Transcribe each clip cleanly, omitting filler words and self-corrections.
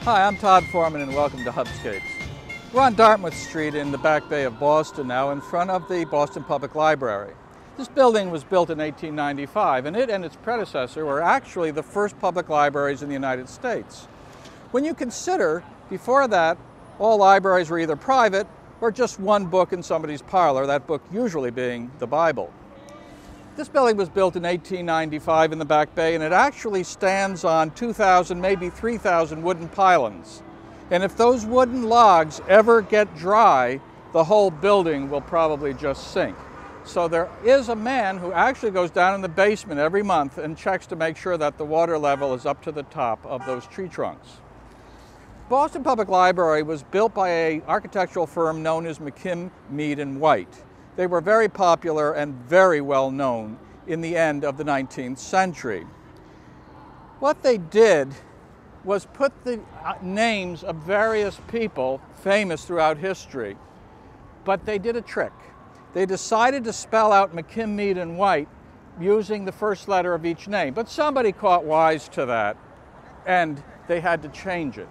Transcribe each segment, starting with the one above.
Hi, I'm Todd Foreman and welcome to Hubscapes. We're on Dartmouth Street in the Back Bay of Boston now in front of the Boston Public Library. This building was built in 1895 and it and its predecessor were actually the first public libraries in the United States. When you consider, before that, all libraries were either private or just one book in somebody's parlor, that book usually being the Bible. This building was built in 1895 in the Back Bay, and it actually stands on 2,000, maybe 3,000 wooden pylons. And if those wooden logs ever get dry, the whole building will probably just sink. So there is a man who actually goes down in the basement every month and checks to make sure that the water level is up to the top of those tree trunks. Boston Public Library was built by an architectural firm known as McKim, Mead & White. They were very popular and very well known in the end of the 19th century. What they did was put the names of various people famous throughout history, but they did a trick. They decided to spell out McKim, Mead & White using the first letter of each name, but somebody caught wise to that and they had to change it.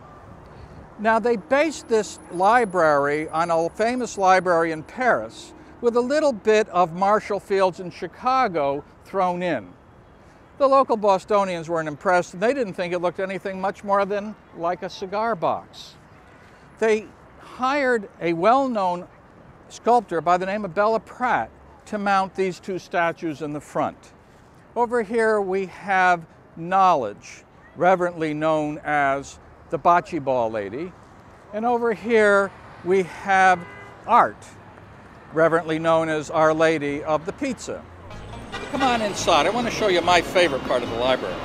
Now they based this library on a famous library in Paris with a little bit of Marshall Fields in Chicago thrown in. The local Bostonians weren't impressed, and they didn't think it looked anything much more than like a cigar box. They hired a well-known sculptor by the name of Bella Pratt to mount these two statues in the front. Over here we have Knowledge, reverently known as the Bocce Ball Lady, and over here we have Art, reverently known as Our Lady of the Pizza. Come on inside. I want to show you my favorite part of the library.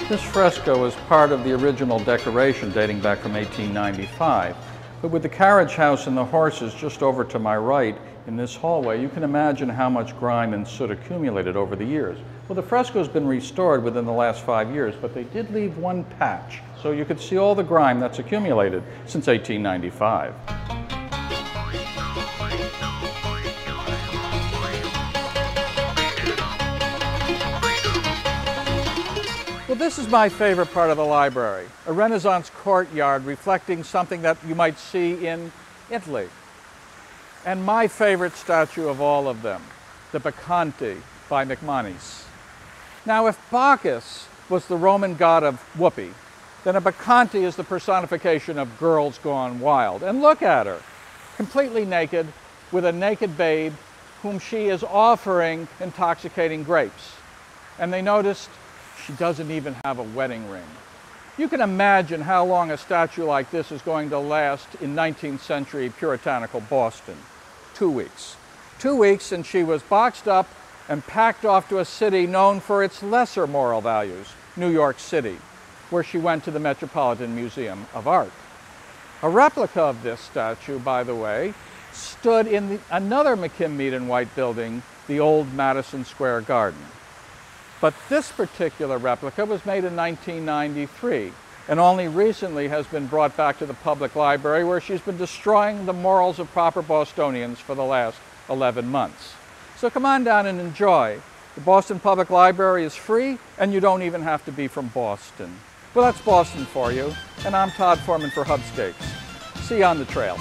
This fresco was part of the original decoration dating back from 1895. But with the carriage house and the horses just over to my right in this hallway, you can imagine how much grime and soot accumulated over the years. Well, the fresco's been restored within the last 5 years, but they did leave one patch, so you could see all the grime that's accumulated since 1895. Well, this is my favorite part of the library, a Renaissance courtyard reflecting something that you might see in Italy. And my favorite statue of all of them, the Bacchante by McManus. Now, if Bacchus was the Roman god of whoopee, then a Bacchante is the personification of girls gone wild. And look at her, completely naked, with a naked babe whom she is offering intoxicating grapes. And they noticed she doesn't even have a wedding ring. You can imagine how long a statue like this is going to last in 19th century puritanical Boston. 2 weeks. 2 weeks, and she was boxed up and packed off to a city known for its lesser moral values, New York City, where she went to the Metropolitan Museum of Art. A replica of this statue, by the way, stood in another McKim, Mead & White building, the old Madison Square Garden. But this particular replica was made in 1993 and only recently has been brought back to the public library, where she's been destroying the morals of proper Bostonians for the last 11 months. So come on down and enjoy. The Boston Public Library is free, and you don't even have to be from Boston. Well, that's Boston for you, and I'm Todd Foreman for Hubscapes. See you on the trail.